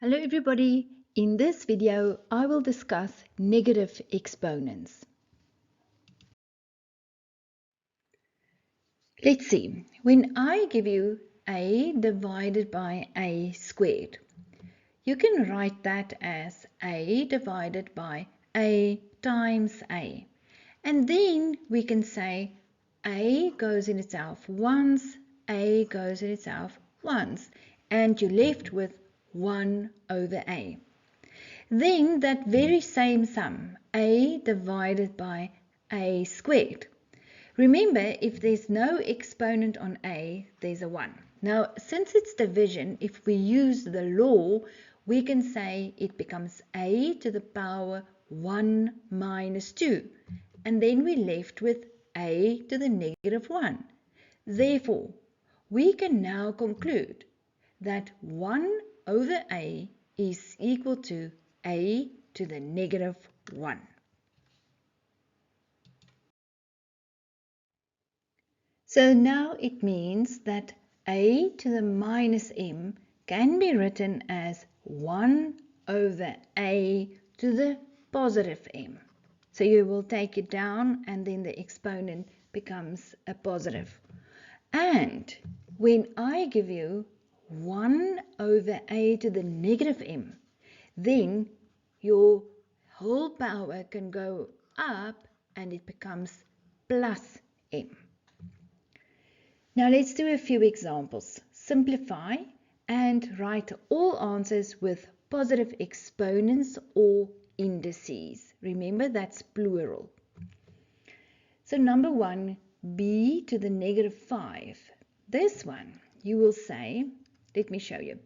Hello everybody, in this video I will discuss negative exponents. Let's see, when I give you a divided by a squared, you can write that as a divided by a times a. And then we can say a goes in itself once, a goes in itself once, and you're left with 1 over a. Then that very same sum, a divided by a squared. Remember, if there's no exponent on a, there's a 1. Now, since it's division, if we use the law, we can say it becomes a to the power 1 minus 2. And then we're left with a to the negative 1. Therefore, we can now conclude that 1 over a is equal to a to the negative 1. So now it means that a to the minus m can be written as 1 over a to the positive m. So you will take it down and then the exponent becomes a positive. And when I give you 1 over a to the negative m, then your whole power can go up and it becomes plus m. Now let's do a few examples. Simplify and write all answers with positive exponents or indices. Remember, that's plural. So number 1, b to the negative 5. This one, you will say, let me show you.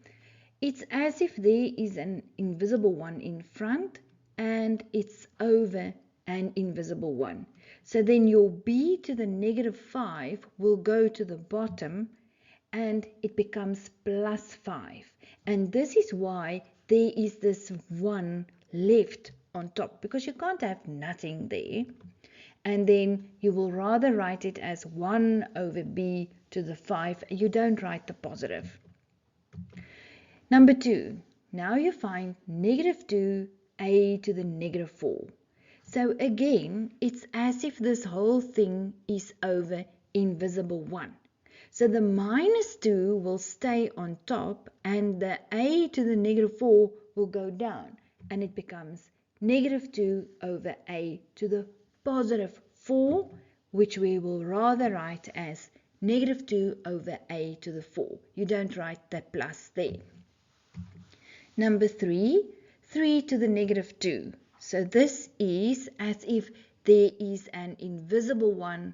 It's as if there is an invisible one in front and it's over an invisible one. So then your b to the negative 5 will go to the bottom and it becomes plus 5. And this is why there is this 1 left on top, because you can't have nothing there. And then you will rather write it as 1 over b to the 5. You don't write the positive. Number 2, now you find negative 2a to the negative 4. So again, it's as if this whole thing is over invisible 1. So the minus 2 will stay on top and the a to the negative 4 will go down. And it becomes negative 2 over a to the positive 4, which we will rather write as negative 2 over a to the 4. You don't write that plus there. Number 3, 3 to the negative 2. So this is as if there is an invisible one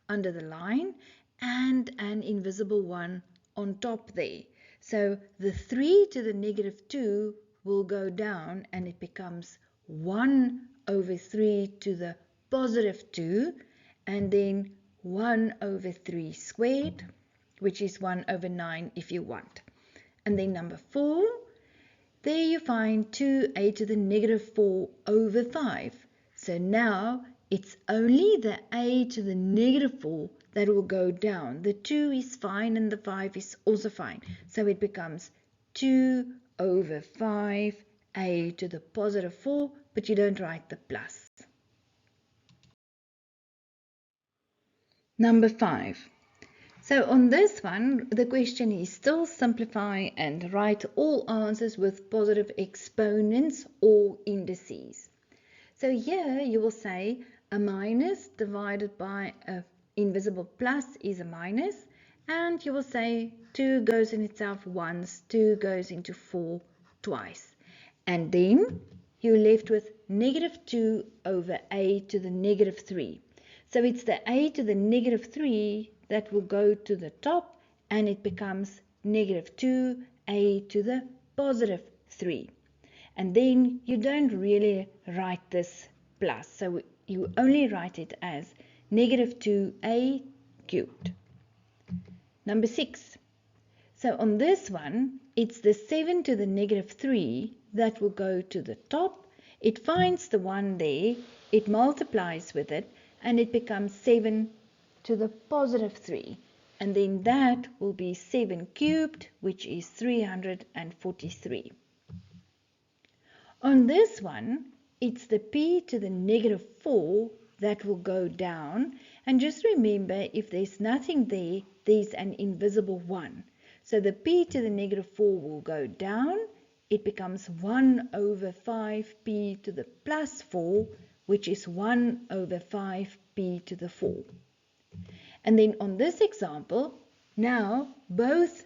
under the line and an invisible one on top there. So the 3 to the negative 2 will go down and it becomes 1 over 3 to the positive 2, and then 1 over 3 squared, which is 1 over 9 if you want. And then number 4, there you find 2a to the negative 4 over 5. So now it's only the a to the negative 4 that will go down. The 2 is fine and the 5 is also fine. So it becomes 2 over 5a to the positive 4, but you don't write the plus. Number 5. So on this one, the question is still simplify and write all answers with positive exponents or indices. So here you will say a minus divided by an invisible plus is a minus, and you will say 2 goes in itself once, 2 goes into 4 twice. And then you're left with negative 2 over a to the negative 3. So it's the a to the negative 3 that will go to the top and it becomes negative 2a to the positive 3. And then you don't really write this plus. So you only write it as negative 2a cubed. Number 6. So on this one, it's the 7 to the negative 3 that will go to the top. It finds the 1 there, it multiplies with it, and it becomes 7 to the positive 3. And then that will be 7 cubed, which is 343. On this one, it's the p to the negative 4 that will go down. And just remember, if there's nothing there, there's an invisible 1. So the p to the negative 4 will go down. It becomes 1 over 5p to the plus 4, which is 1 over 5p to the 4. And then on this example, now both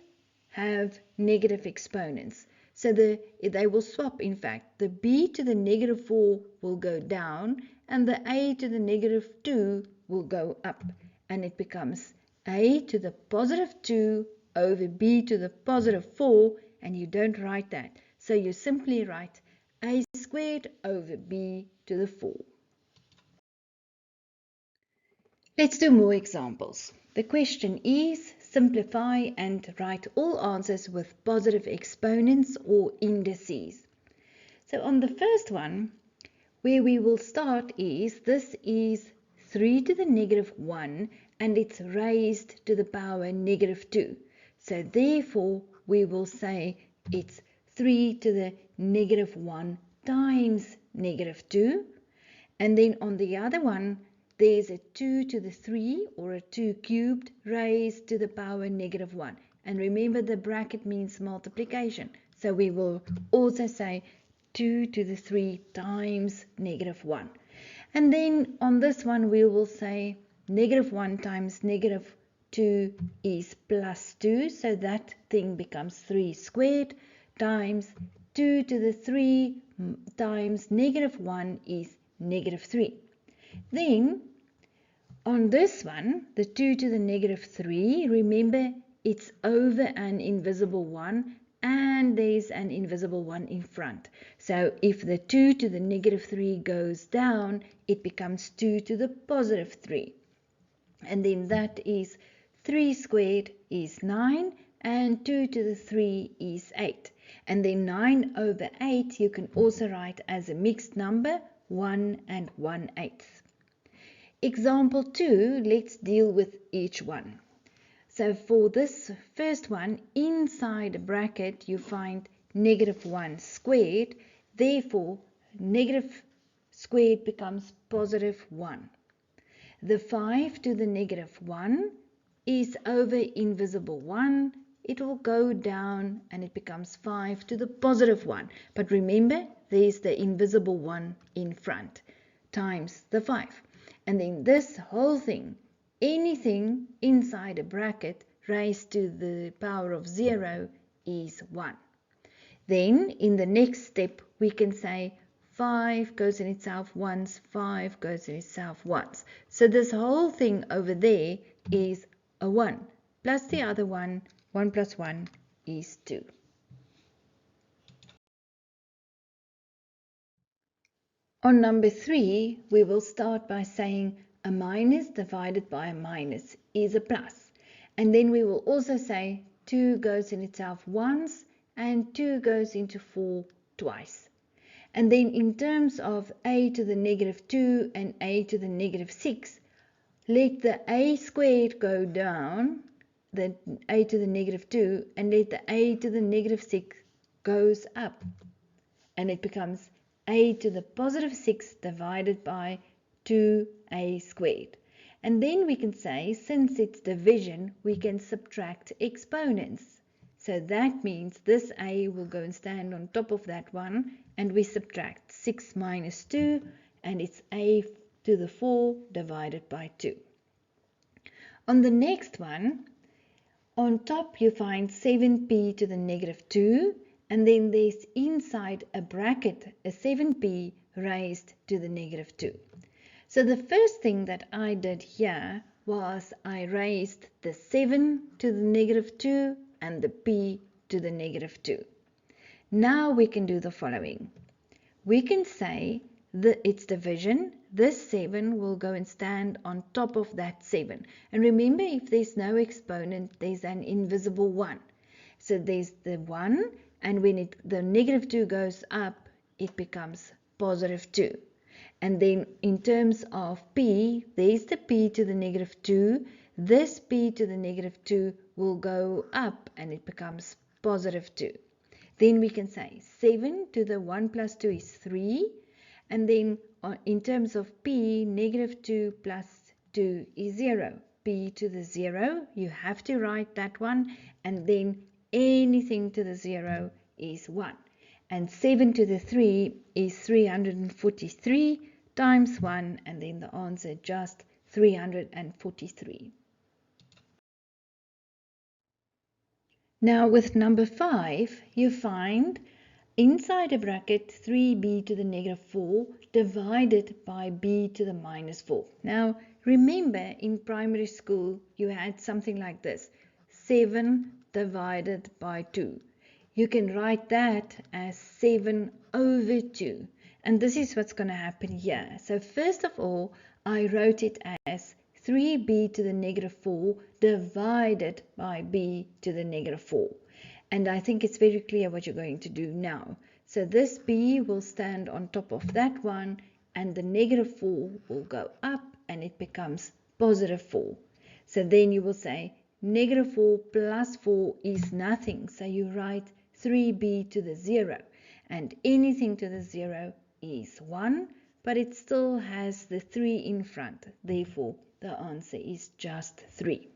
have negative exponents. So they will swap, in fact. The b to the negative 4 will go down and the a to the negative 2 will go up. And it becomes a to the positive 2 over b to the positive 4, and you don't write that. So you simply write a squared over b to the 4. Let's do more examples. The question is simplify and write all answers with positive exponents or indices. So on the first one, where we will start is, this is 3 to the negative 1 and it's raised to the power negative 2. So therefore we will say it's 3 to the negative 1 times negative 2. And then on the other one, there's a 2 to the 3 or a 2 cubed raised to the power negative 1. And remember, the bracket means multiplication. So we will also say 2 to the 3 times negative 1. And then on this one, we will say negative 1 times negative 2 is plus 2. So that thing becomes 3 squared times 2 to the 3 times negative 1 is negative 3. Then on this one, the 2 to the negative 3, remember it's over an invisible 1 and there's an invisible 1 in front. So if the 2 to the negative 3 goes down, it becomes 2 to the positive 3. And then that is 3 squared is 9 and 2 to the 3 is 8. And then 9 over 8 you can also write as a mixed number, 1 and 1/8. Example 2, let's deal with each one. So for this first one, inside a bracket you find negative 1 squared. Therefore, negative squared becomes positive 1. The 5 to the negative 1 is over invisible 1. It will go down and it becomes 5 to the positive 1. But remember, there's the invisible 1 in front times the 5. And then this whole thing, anything inside a bracket raised to the power of 0 is 1. Then in the next step we can say 5 goes in itself once, 5 goes in itself once. So this whole thing over there is a 1 plus the other 1. 1 plus 1 is 2. On number 3, we will start by saying a minus divided by a minus is a plus. And then we will also say 2 goes in itself once and 2 goes into 4 twice. And then in terms of a to the negative 2 and a to the negative 6, let the a squared go down, the a to the negative 2, and let the a to the negative 6 goes up. And it becomes a to the positive 6 divided by 2a squared. And then we can say, since it's division, we can subtract exponents. So that means this a will go and stand on top of that one, and we subtract 6 minus 2, and it's a to the 4 divided by 2. On the next one, on top you find 7p to the negative 2, and then there's inside a bracket a 7p raised to the negative 2. So the first thing that I did here was I raised the 7 to the negative 2 and the p to the negative 2. Now we can do the following. We can say that it's division. This 7 will go and stand on top of that 7. And remember, if there's no exponent, there's an invisible 1. So there's the 1, and when the negative 2 goes up, it becomes positive 2. And then in terms of p, there's the p to the negative 2. This p to the negative 2 will go up and it becomes positive 2. then we can say 7 to the 1 plus 2 is 3. And then in terms of p, negative 2 plus 2 is 0. P to the 0, you have to write that one. And then anything to the 0 is 1. And 7 to the 3 is 343 times 1. And then the answer just 343. Now with number 5, you find inside a bracket 3b to the negative 4 divided by b to the minus 4. Now remember, in primary school you had something like this, 7 divided by 2. You can write that as 7 over 2. And this is what's going to happen here. So first of all, I wrote it as 3b to the negative 4 divided by b to the negative 4. And I think it's very clear what you're going to do now. So this b will stand on top of that one, and the negative 4 will go up and it becomes positive 4. So then you will say negative 4 plus 4 is nothing. So you write 3b to the 0, and anything to the 0 is 1, but it still has the 3 in front. Therefore, the answer is just 3.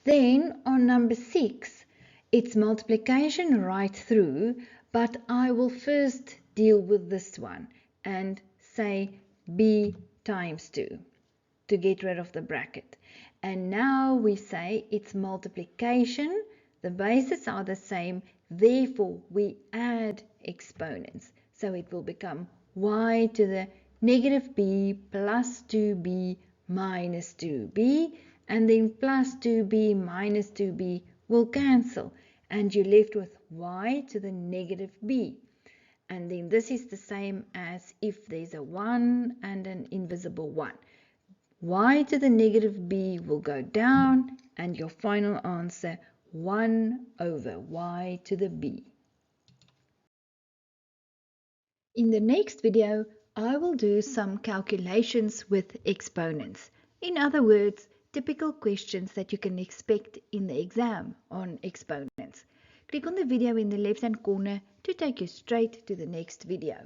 Then on number 6, it's multiplication right through, but I will first deal with this one and say b times 2 to get rid of the bracket. And now we say it's multiplication. The bases are the same, therefore we add exponents. So it will become y to the negative b plus 2b minus 2b, and then plus 2b minus 2b will cancel, and you're left with y to the negative b. And then this is the same as if there's a 1 and an invisible 1. Y to the negative b will go down, and your final answer 1 over y to the b. In the next video, I will do some calculations with exponents. In other words, typical questions that you can expect in the exam on exponents. Click on the video in the left-hand corner to take you straight to the next video.